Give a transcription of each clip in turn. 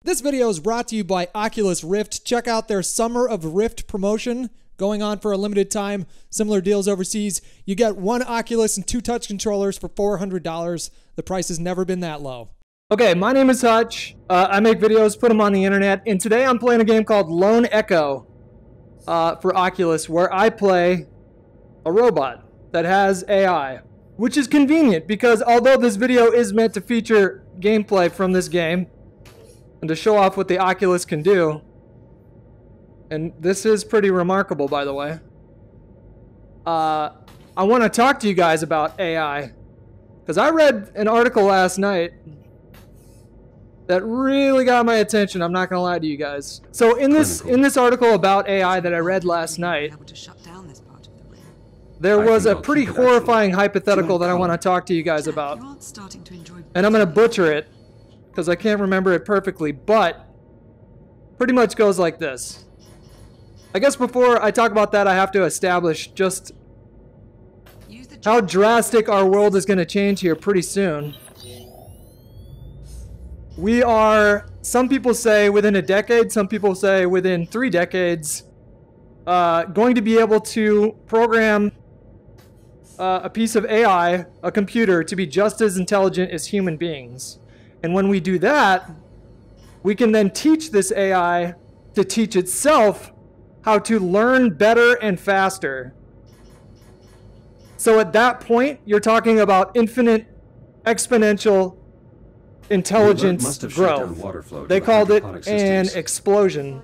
This video is brought to you by Oculus Rift. Check out their Summer of Rift promotion going on for a limited time. Similar deals overseas. You get one Oculus and two touch controllers for $400. The price has never been that low. Okay, my name is Hutch. I make videos, put them on the internet, and today I'm playing a game called Lone Echo for Oculus, where I play a robot that has AI, which is convenient because although this video is meant to feature gameplay from this game and to show off what the Oculus can do, and this is pretty remarkable, by the way, I want to talk to you guys about AI because I read an article last night that really got my attention. I'm not gonna lie to you guys. So in this article about AI that I read last night, there was a pretty horrifying hypothetical that I want to talk to you guys about. And I'm gonna butcher it because I can't remember it perfectly, but pretty much goes like this. I guess before I talk about that, I have to establish just how drastic our world is gonna change here pretty soon. We are, some people say within a decade, some people say within 3 decades, going to be able to program a piece of AI, a computer, to be just as intelligent as human beings. And when we do that, we can then teach this AI to teach itself how to learn better and faster. So at that point, you're talking about infinite exponential intelligence growth. They called it an explosion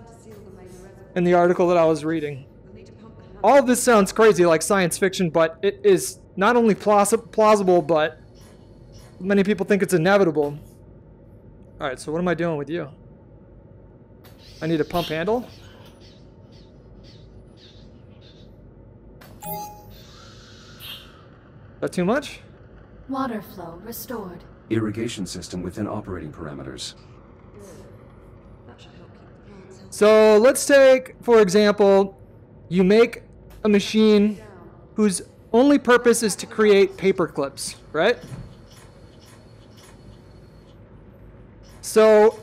in the article that I was reading. All of this sounds crazy, like science fiction, but it is not only plausible, but many people think it's inevitable. Alright, so what am I doing with you? I need a pump handle? That too much? Water flow restored. Irrigation system within operating parameters. So let's take, for example, you make a machine whose only purpose is to create paper clips, right? So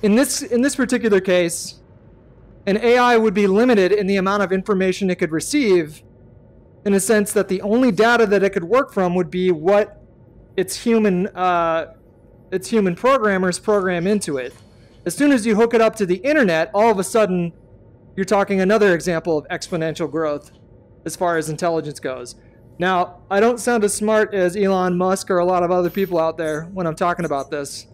in this particular case, an AI would be limited in the amount of information it could receive, in a sense that the only data that it could work from would be what its human programmers program into it. As soon as you hook it up to the internet, all of a sudden, you're talking another example of exponential growth as far as intelligence goes. Now, I don't sound as smart as Elon Musk or a lot of other people out there when I'm talking about this,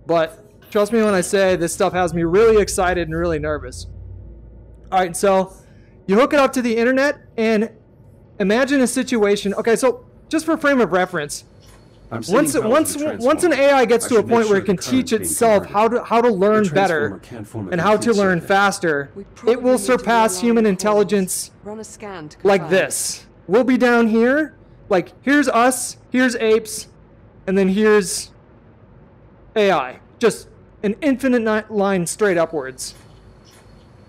but trust me when I say this stuff has me really excited and really nervous. All right, so you hook it up to the internet and imagine a situation. Okay, so just for frame of reference, once an AI gets to a point where it can teach itself how to learn better and how to learn faster, it will surpass human intelligence like this. We'll be down here, like here's us, here's apes, and then here's AI. Just an infinite line straight upwards.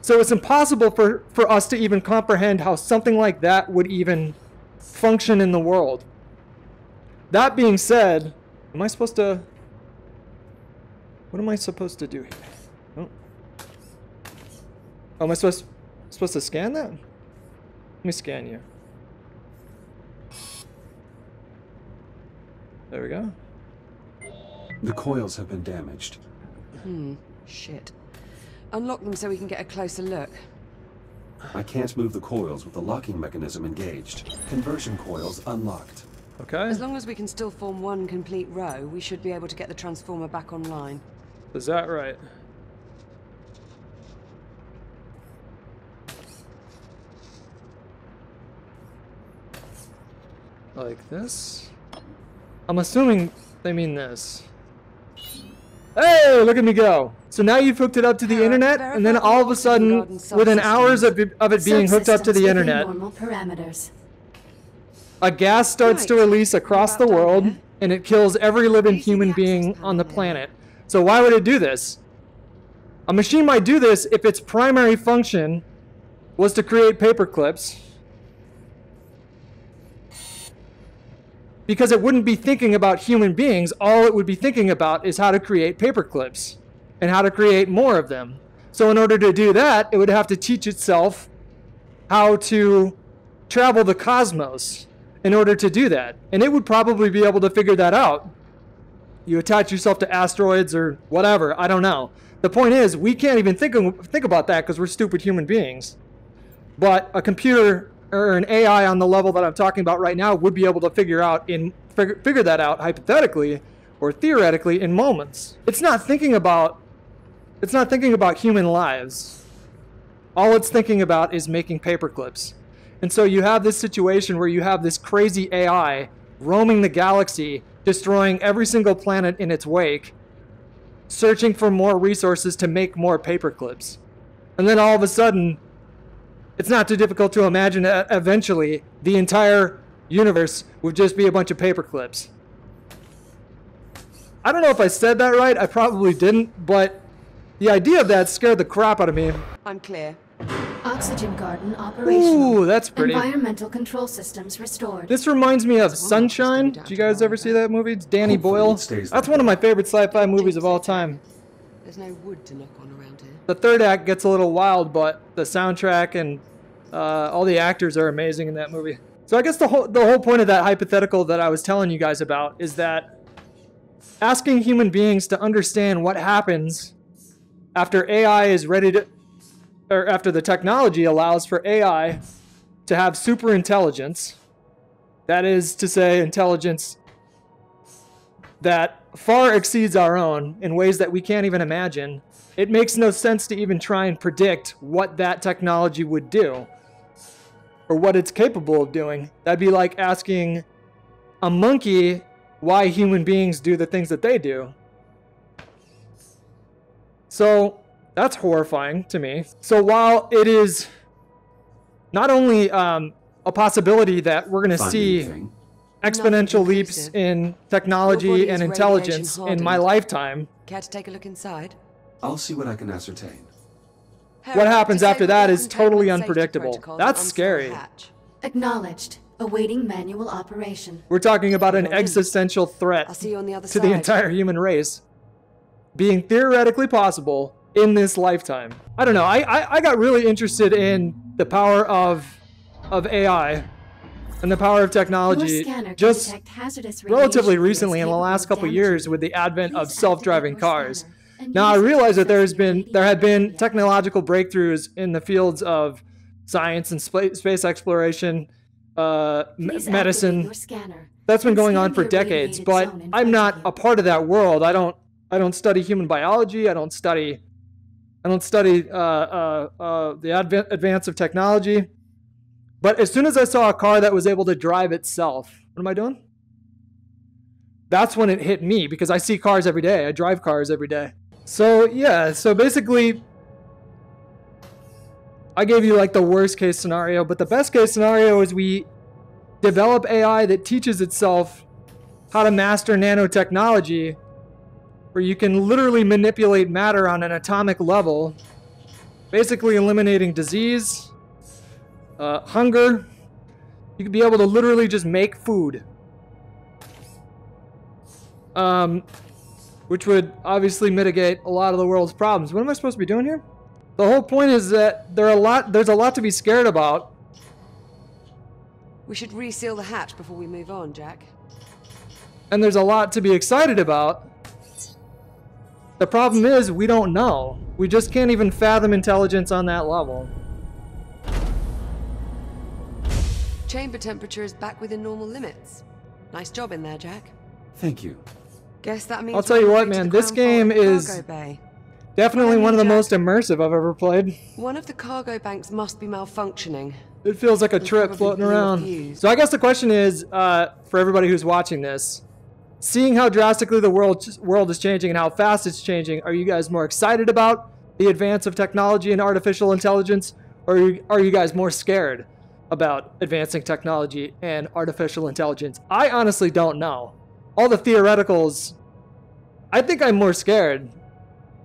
So it's impossible for us to even comprehend how something like that would even function in the world. That being said, am I supposed to... What am I supposed to do here? Oh, am I supposed to scan that? Let me scan you. There we go. The coils have been damaged. Shit. Unlock them so we can get a closer look. I can't move the coils with the locking mechanism engaged. Conversion coils unlocked. Okay. As long as we can still form one complete row, we should be able to get the transformer back online. Is that right? Like this? I'm assuming they mean this. Hey, look at me go. So now you've hooked it up to the internet, and then all of a sudden, within hours of it being hooked up to the internet, a gas starts to release across the world, and it kills every living human being on the planet. So why would it do this? A machine might do this if its primary function was to create paper clips. because it wouldn't be thinking about human beings. All it would be thinking about is how to create paper clips and how to create more of them. So in order to do that, it would have to teach itself how to travel the cosmos in order to do that. And it would probably be able to figure that out. You attach yourself to asteroids or whatever, I don't know. The point is, we can't even think about that because we're stupid human beings. But a computer or an AI on the level that I'm talking about right now would be able to figure that out hypothetically or theoretically in moments. It's not thinking about human lives. All it's thinking about is making paper clips. And so you have this situation where you have this crazy AI roaming the galaxy, destroying every single planet in its wake, searching for more resources to make more paper clips. And then all of a sudden, it's not too difficult to imagine that eventually the entire universe would just be a bunch of paper clips. I don't know if I said that right, I probably didn't, but the idea of that scared the crap out of me. I'm clear. Oxygen garden operational. Ooh, that's pretty. Environmental control systems restored. This reminds me of Sunshine. Did you guys ever see that movie? It's Danny Boyle. That's one of my favorite sci-fi movies of all time. There's no wood to knock on around here. The third act gets a little wild, but the soundtrack and all the actors are amazing in that movie. So I guess the whole point of that hypothetical that I was telling you guys about is that asking human beings to understand what happens after AI is ready to, or after the technology allows for AI to have super intelligence, that is to say, intelligence that far exceeds our own in ways that we can't even imagine, it makes no sense to even try and predict what that technology would do or what it's capable of doing. That'd be like asking a monkey why human beings do the things that they do. So that's horrifying to me. So while it is not only a possibility that we're going to see exponential leaps in technology and intelligence in my lifetime. Care to take a look inside? I'll see what I can ascertain. What happens after that is totally unpredictable. That's scary. Acknowledged. Awaiting manual operation. We're talking about an existential threat I'll see you on the other to the entire human race being theoretically possible in this lifetime. I don't know. I got really interested in the power of AI and the power of technology just relatively recently in the last couple of years with the advent of self-driving cars. Now I realize that there have been technological breakthroughs in the fields of science and space exploration, medicine. That's been going on for decades, but I'm not a part of that world. I don't study human biology. I don't study the advance of technology. But as soon as I saw a car that was able to drive itself, what am I doing? That's when it hit me, because I see cars every day. I drive cars every day. So yeah, so basically, I gave you like the worst case scenario, but the best case scenario is we develop AI that teaches itself how to master nanotechnology, where you can literally manipulate matter on an atomic level, basically eliminating disease, hunger. You could be able to literally just make food. Which would obviously mitigate a lot of the world's problems. What am I supposed to be doing here? The whole point is that there's a lot to be scared about. We should reseal the hatch before we move on, Jack. And there's a lot to be excited about. The problem is we don't know. We just can't even fathom intelligence on that level. Chamber temperature is back within normal limits. Nice job in there, Jack. Thank you. Guess that means I'll tell you what, man, this game is definitely one of the most immersive I've ever played. One of the cargo banks must be malfunctioning. It feels like a trip floating around. So I guess the question is, for everybody who's watching this, seeing how drastically the world is changing and how fast it's changing, are you guys more excited about the advance of technology and artificial intelligence, or are you guys more scared about advancing technology and artificial intelligence? I honestly don't know. All the theoreticals, I think I'm more scared,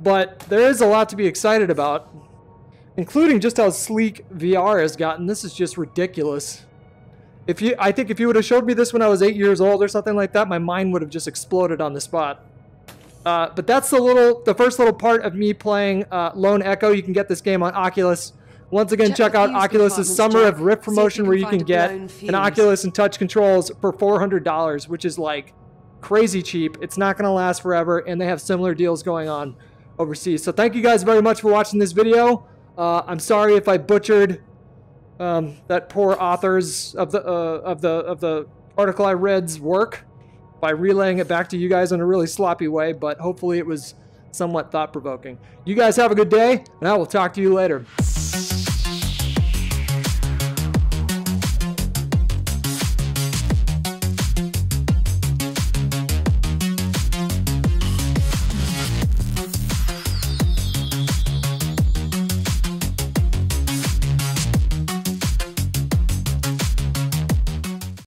but there is a lot to be excited about, including just how sleek VR has gotten. This is just ridiculous. I think if you would have showed me this when I was 8 years old or something like that, my mind would have just exploded on the spot. But that's the first little part of me playing Lone Echo. You can get this game on Oculus. Once again, check out Oculus's Summer of Rift promotion where you can get an Oculus and touch controls for $400, which is like crazy cheap. It's not going to last forever, and they have similar deals going on overseas. So thank you guys very much for watching this video. I'm sorry if I butchered that poor authors of the article I read's work by relaying it back to you guys in a really sloppy way, but hopefully it was somewhat thought-provoking. You guys have a good day, and I will talk to you later.